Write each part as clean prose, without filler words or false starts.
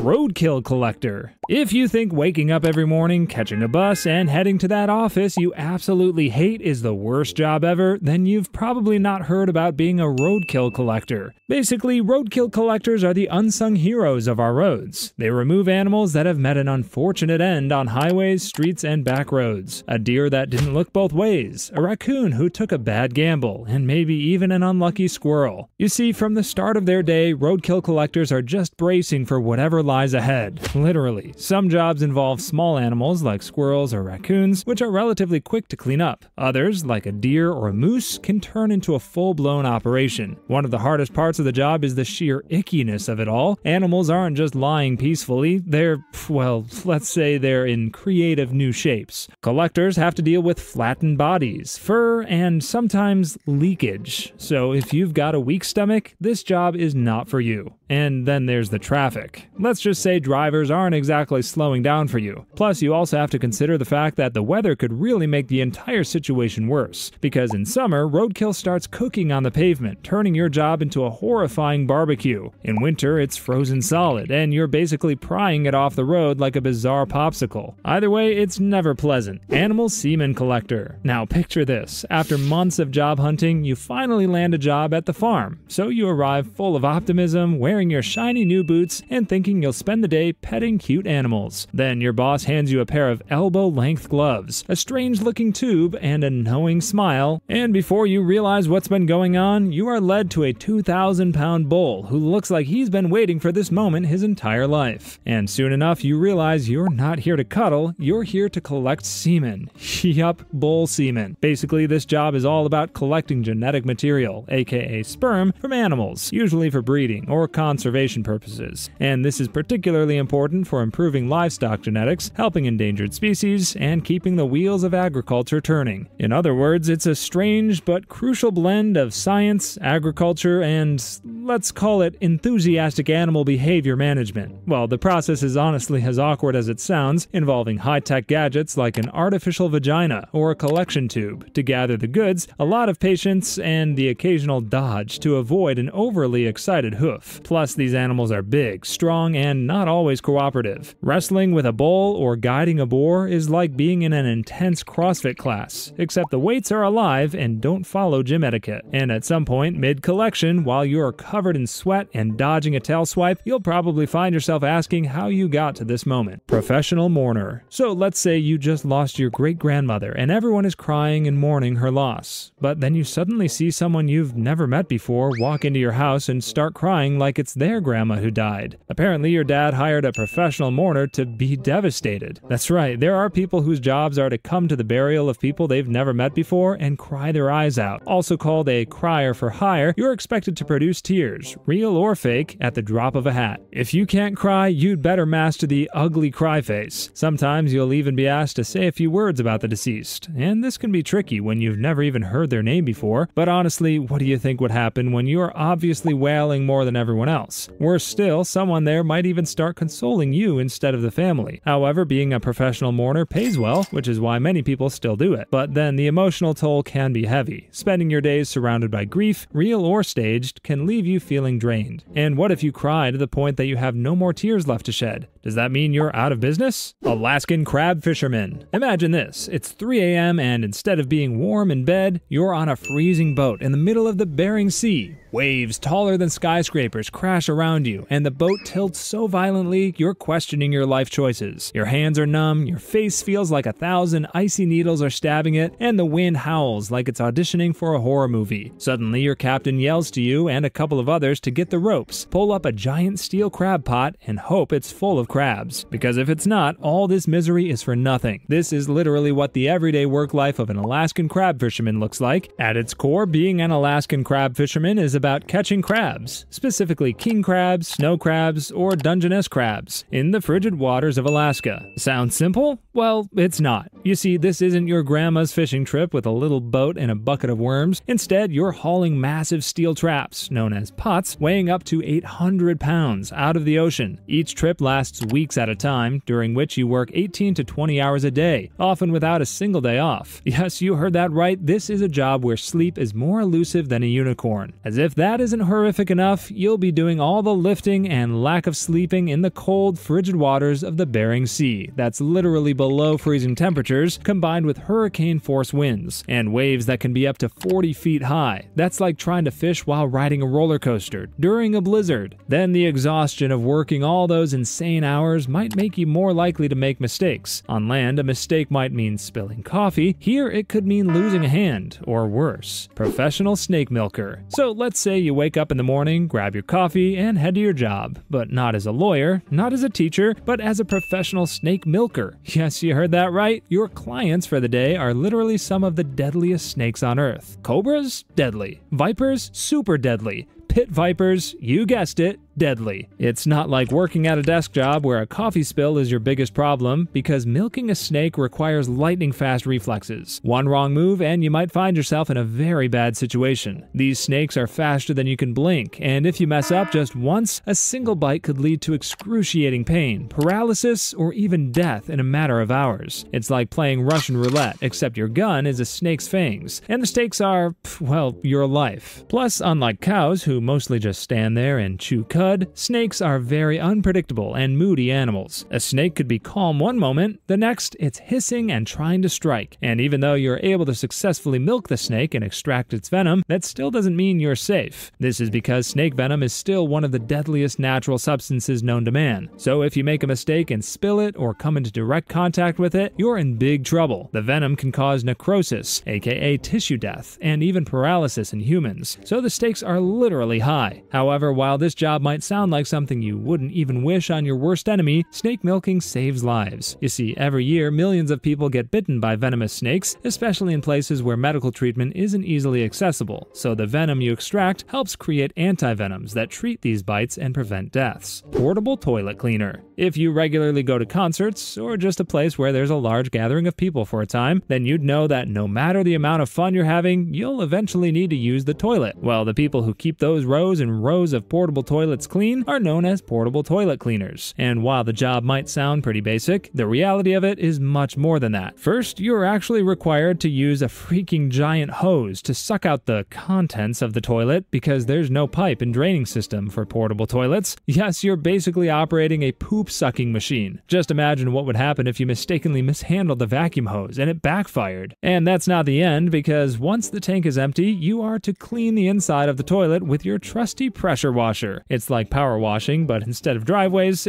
Roadkill collector. If you think waking up every morning, catching a bus, and heading to that office you absolutely hate is the worst job ever, then you've probably not heard about being a roadkill collector. Basically, roadkill collectors are the unsung heroes of our roads. They remove animals that have met an unfortunate end on highways, streets, and back roads. A deer that didn't look both ways, a raccoon who took a bad gamble, and maybe even an unlucky squirrel. You see, from the start of their day, roadkill collectors are just bracing for whatever lies ahead. Literally. Some jobs involve small animals like squirrels or raccoons, which are relatively quick to clean up. Others, like a deer or a moose, can turn into a full-blown operation. One of the hardest parts of the job is the sheer ickiness of it all. Animals aren't just lying peacefully, they're, well, let's say they're in creative new shapes. Collectors have to deal with flattened bodies, fur, and sometimes leakage. So if you've got a weak stomach, this job is not for you. And then there's the traffic. Let's just say drivers aren't exactly slowing down for you. Plus, you also have to consider the fact that the weather could really make the entire situation worse. Because in summer, roadkill starts cooking on the pavement, turning your job into a horrifying barbecue. In winter, it's frozen solid, and you're basically prying it off the road like a bizarre popsicle. Either way, it's never pleasant. Animal semen collector. Now picture this. After months of job hunting, you finally land a job at the farm. So you arrive full of optimism, wearing your shiny new boots, and thinking you'll spend the day petting cute animals. Then your boss hands you a pair of elbow-length gloves, a strange-looking tube, and a knowing smile, and before you realize what's been going on, you are led to a 2,000-pound bull who looks like he's been waiting for this moment his entire life. And soon enough, you realize you're not here to cuddle, you're here to collect semen. Yup, bull semen. Basically, this job is all about collecting genetic material, aka sperm, from animals, usually for breeding or conservation purposes. And this is particularly important for improving livestock genetics, helping endangered species, and keeping the wheels of agriculture turning. In other words, it's a strange but crucial blend of science, agriculture, and let's call it enthusiastic animal behavior management. Well, the process is honestly as awkward as it sounds, involving high-tech gadgets like an artificial vagina or a collection tube to gather the goods, a lot of patience, and the occasional dodge to avoid an overly excited hoof. Plus, these animals are big, strong, and not always cooperative. Wrestling with a bull or guiding a boar is like being in an intense CrossFit class, except the weights are alive and don't follow gym etiquette. And at some point, mid-collection, while you're covered in sweat and dodging a tail swipe, you'll probably find yourself asking how you got to this moment. Professional mourner. So let's say you just lost your great-grandmother and everyone is crying and mourning her loss. But then you suddenly see someone you've never met before walk into your house and start crying like it's their grandma who died. Apparently, your dad hired a professional mourner to be devastated. That's right, there are people whose jobs are to come to the burial of people they've never met before and cry their eyes out. Also called a crier for hire, you're expected to produce tears, real or fake, at the drop of a hat. If you can't cry, you'd better master the ugly cry face. Sometimes you'll even be asked to say a few words about the deceased, and this can be tricky when you've never even heard their name before. But honestly, what do you think would happen when you are obviously wailing more than everyone else? Worse still, someone there might even start consoling you instead of the family. However, being a professional mourner pays well, which is why many people still do it. But then the emotional toll can be heavy. Spending your days surrounded by grief, real or staged, can leave you feeling drained. And what if you cry to the point that you have no more tears left to shed? Does that mean you're out of business? Alaskan crab fisherman. Imagine this. It's 3 a.m. and instead of being warm in bed, you're on a freezing boat in the middle of the Bering Sea. Waves taller than skyscrapers crash around you, and the boat tilts so violently you're questioning your life choices. Your hands are numb, your face feels like 1,000 icy needles are stabbing it, and the wind howls like it's auditioning for a horror movie. Suddenly, your captain yells to you and a couple of others to get the ropes, pull up a giant steel crab pot, and hope it's full of crabs. Because if it's not, all this misery is for nothing. This is literally what the everyday work life of an Alaskan crab fisherman looks like. At its core, being an Alaskan crab fisherman is about catching crabs, specifically king crabs, snow crabs, or Dungeness crabs, in the frigid waters of Alaska. Sounds simple? Well, it's not. You see, this isn't your grandma's fishing trip with a little boat and a bucket of worms. Instead, you're hauling massive steel traps, known as pots, weighing up to 800 pounds out of the ocean. Each trip lasts weeks at a time, during which you work 18 to 20 hours a day, often without a single day off. Yes, you heard that right, this is a job where sleep is more elusive than a unicorn. As if if that isn't horrific enough, you'll be doing all the lifting and lack of sleeping in the cold, frigid waters of the Bering Sea. That's literally below freezing temperatures, combined with hurricane-force winds, and waves that can be up to 40 feet high. That's like trying to fish while riding a roller coaster during a blizzard. Then the exhaustion of working all those insane hours might make you more likely to make mistakes. On land, a mistake might mean spilling coffee. Here, it could mean losing a hand, or worse. Professional snake milker. So let's say you wake up in the morning, grab your coffee, and head to your job. But not as a lawyer, not as a teacher, but as a professional snake milker. Yes, you heard that right. Your clients for the day are literally some of the deadliest snakes on Earth. Cobras? Deadly. Vipers? Super deadly. Pit vipers, you guessed it, deadly. It's not like working at a desk job where a coffee spill is your biggest problem, because milking a snake requires lightning-fast reflexes. One wrong move and you might find yourself in a very bad situation. These snakes are faster than you can blink, and if you mess up just once, a single bite could lead to excruciating pain, paralysis, or even death in a matter of hours. It's like playing Russian roulette, except your gun is a snake's fangs, and the stakes are, well, your life. Plus, unlike cows who mostly just stand there and chew cud, snakes are very unpredictable and moody animals. A snake could be calm one moment, the next it's hissing and trying to strike. And even though you're able to successfully milk the snake and extract its venom, that still doesn't mean you're safe. This is because snake venom is still one of the deadliest natural substances known to man. So if you make a mistake and spill it or come into direct contact with it, you're in big trouble. The venom can cause necrosis, aka tissue death, and even paralysis in humans. So the stakes are literally high. However, while this job might sound like something you wouldn't even wish on your worst enemy, snake milking saves lives. You see, every year, millions of people get bitten by venomous snakes, especially in places where medical treatment isn't easily accessible. So the venom you extract helps create antivenoms that treat these bites and prevent deaths. Portable toilet cleaner. If you regularly go to concerts, or just a place where there's a large gathering of people for a time, then you'd know that no matter the amount of fun you're having, you'll eventually need to use the toilet. Well, the people who keep those rows and rows of portable toilets clean are known as portable toilet cleaners. And while the job might sound pretty basic, the reality of it is much more than that. First, you're actually required to use a freaking giant hose to suck out the contents of the toilet, because there's no pipe and draining system for portable toilets. Yes, you're basically operating a poop sucking machine. Just imagine what would happen if you mistakenly mishandled the vacuum hose and it backfired. And that's not the end, because once the tank is empty, you are to clean the inside of the toilet with your trusty pressure washer. It's like power washing, but instead of driveways,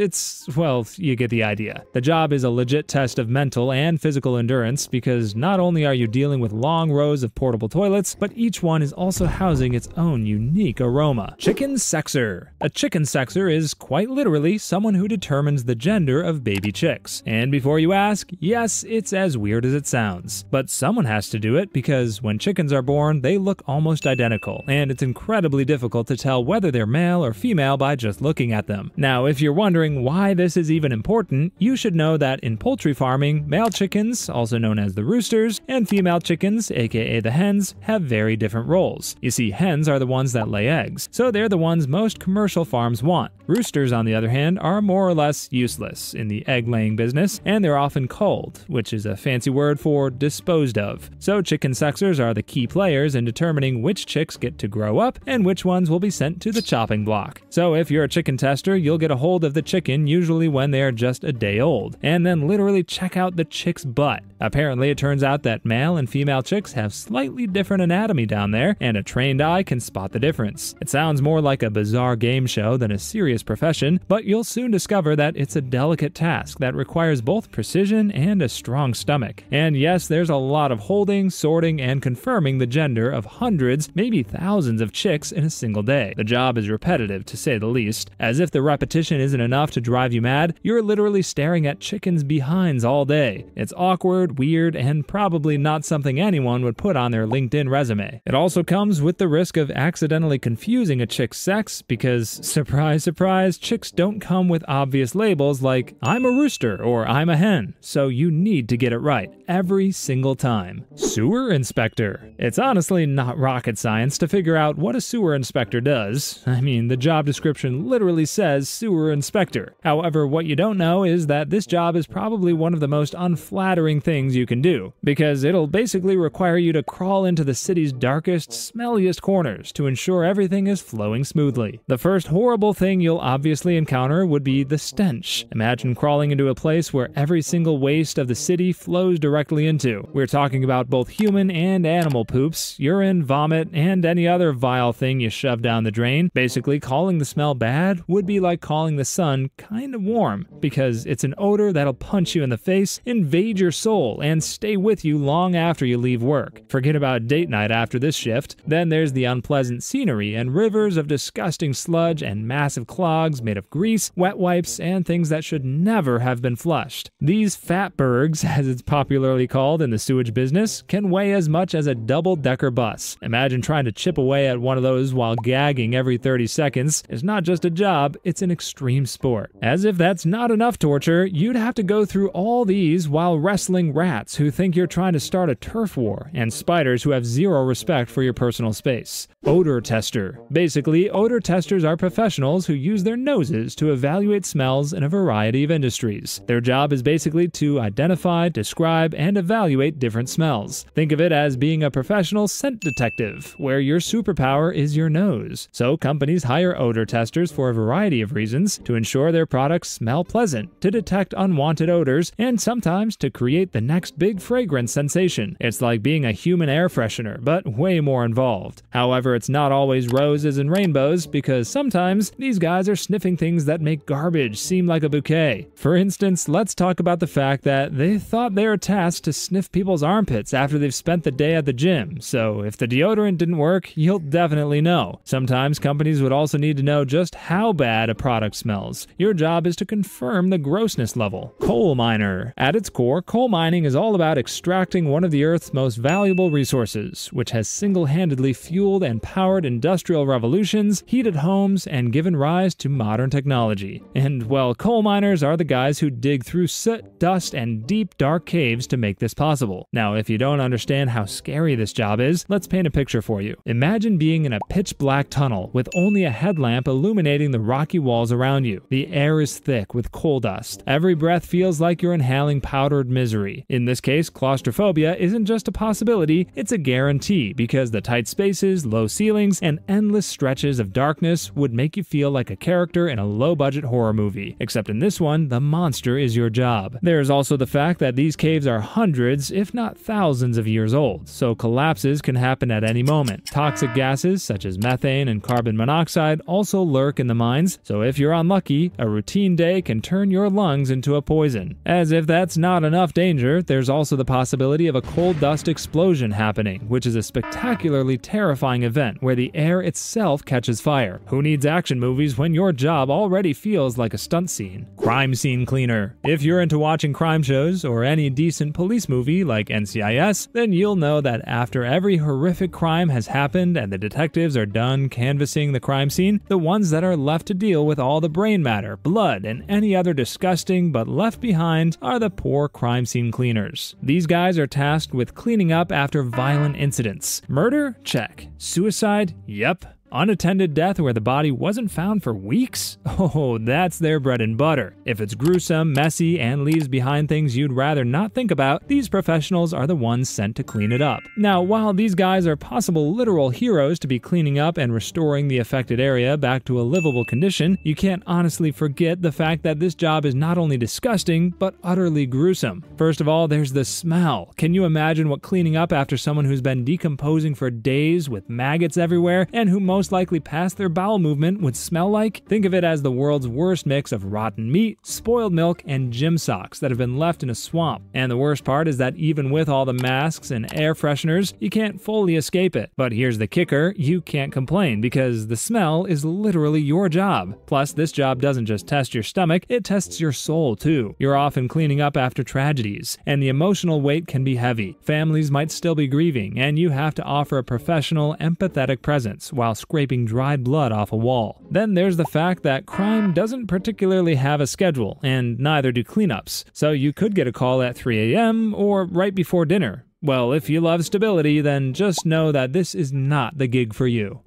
well, you get the idea. The job is a legit test of mental and physical endurance, because not only are you dealing with long rows of portable toilets, but each one is also housing its own unique aroma. Chicken sexer. A chicken sexer is quite literally someone who determines the gender of baby chicks. And before you ask, yes, it's as weird as it sounds. But someone has to do it, because when chickens are born, they look almost identical, and it's incredibly difficult to tell whether they're male or female by just looking at them. Now, if you're wondering why this is even important, you should know that in poultry farming, male chickens, also known as the roosters, and female chickens, aka the hens, have very different roles. You see, hens are the ones that lay eggs, so they're the ones most commercial farms want. Roosters, on the other hand, are more or less useless in the egg-laying business, and they're often culled, which is a fancy word for disposed of. So chicken sexers are the key players in determining which chicks get to grow up and which ones will be sent to the chopping block. So if you're a chicken tester, you'll get a hold of the chicken usually when they're just a day old, and then literally check out the chick's butt. Apparently, it turns out that male and female chicks have slightly different anatomy down there, and a trained eye can spot the difference. It sounds more like a bizarre game show than a serious profession, but you'll soon discover that it's a delicate task that requires both precision and a strong stomach. And yes, there's a lot of holding, sorting, and confirming the gender of hundreds, maybe thousands of chicks in a single day. The job is repetitive, to say the least. As if the repetition isn't enough to drive you mad, you're literally staring at chickens' behinds all day. It's awkward, weird, and probably not something anyone would put on their LinkedIn resume. It also comes with the risk of accidentally confusing a chick's sex, because, surprise, surprise, chicks don't come with obvious labels like, I'm a rooster or I'm a hen, so you need to get it right every single time. Sewer inspector. It's honestly not rocket science to figure out what a sewer inspector does. I mean, the job description description literally says sewer inspector. However, what you don't know is that this job is probably one of the most unflattering things you can do, because it'll basically require you to crawl into the city's darkest, smelliest corners to ensure everything is flowing smoothly. The first horrible thing you'll obviously encounter would be the stench. Imagine crawling into a place where every single waste of the city flows directly into. We're talking about both human and animal poops, urine, vomit, and any other vile thing you shove down the drain. Basically, calling the smell bad would be like calling the sun kind of warm, because it's an odor that'll punch you in the face, invade your soul, and stay with you long after you leave work. Forget about date night after this shift. Then there's the unpleasant scenery and rivers of disgusting sludge and massive clogs made of grease, wet wipes, and things that should never have been flushed. These fatbergs, as it's popularly called in the sewage business, can weigh as much as a double-decker bus. Imagine trying to chip away at one of those while gagging every 30 seconds. It's not just a job, it's an extreme sport. As if that's not enough torture, you'd have to go through all these while wrestling rats who think you're trying to start a turf war, and spiders who have zero respect for your personal space. Odor tester. Basically, odor testers are professionals who use their noses to evaluate smells in a variety of industries. Their job is basically to identify, describe, and evaluate different smells. Think of it as being a professional scent detective, where your superpower is your nose. So companies hire odor testers for a variety of reasons: to ensure their products smell pleasant, to detect unwanted odors, and sometimes to create the next big fragrance sensation. It's like being a human air freshener, but way more involved. However, it's not always roses and rainbows, because sometimes these guys are sniffing things that make garbage seem like a bouquet. For instance, let's talk about the fact that they thought they were tasked to sniff people's armpits after they've spent the day at the gym, so if the deodorant didn't work, you'll definitely know. Sometimes companies would also need to know just how bad a product smells. Your job is to confirm the grossness level. Coal miner. At its core, coal mining is all about extracting one of the Earth's most valuable resources, which has single-handedly fueled and powered industrial revolutions, heated homes, and given rise to modern technology. And, well, coal miners are the guys who dig through soot, dust, and deep, dark caves to make this possible. Now, if you don't understand how scary this job is, let's paint a picture for you. Imagine being in a pitch-black tunnel with only a headlamp illuminating the rocky walls around you. The air is thick with coal dust. Every breath feels like you're inhaling powdered misery. In this case, claustrophobia isn't just a possibility, it's a guarantee, because the tight spaces, low ceilings, and endless stretches of darkness would make you feel like a character in a low-budget horror movie. Except in this one, the monster is your job. There's also the fact that these caves are hundreds, if not thousands of years old, so collapses can happen at any moment. Toxic gases, such as methane and carbon monoxide, also lurk in the mines, so if you're unlucky, a routine day can turn your lungs into a poison. As if that's not enough danger, there's also the possibility of a coal dust explosion happening, which is a spectacularly terrifying event where the air itself catches fire. Who needs action movies when your job already feels like a stunt scene? Crime scene cleaner. If you're into watching crime shows or any decent police movie like NCIS, then you'll know that after every horrific crime has happened and the detectives are done canvassing the crime scene, the ones that are left to deal with all the brain matter, blood, and any other disgusting but left behind are the poor crime scene cleaners. These guys are tasked with cleaning up after violent incidents. Murder? Check. Suicide? Yep. Unattended death where the body wasn't found for weeks? Oh, that's their bread and butter. If it's gruesome, messy, and leaves behind things you'd rather not think about, these professionals are the ones sent to clean it up. Now, while these guys are possible literal heroes to be cleaning up and restoring the affected area back to a livable condition, you can't honestly forget the fact that this job is not only disgusting, but utterly gruesome. First of all, there's the smell. Can you imagine what cleaning up after someone who's been decomposing for days with maggots everywhere and who most likely passed their bowel movement would smell like? Think of it as the world's worst mix of rotten meat, spoiled milk, and gym socks that have been left in a swamp. And the worst part is that even with all the masks and air fresheners, you can't fully escape it. But here's the kicker, you can't complain because the smell is literally your job. Plus, this job doesn't just test your stomach, it tests your soul too. You're often cleaning up after tragedies, and the emotional weight can be heavy. Families might still be grieving, and you have to offer a professional, empathetic presence while scraping dried blood off a wall. Then there's the fact that crime doesn't particularly have a schedule, and neither do cleanups, so you could get a call at 3 a.m. or right before dinner. Well, if you love stability, then just know that this is not the gig for you.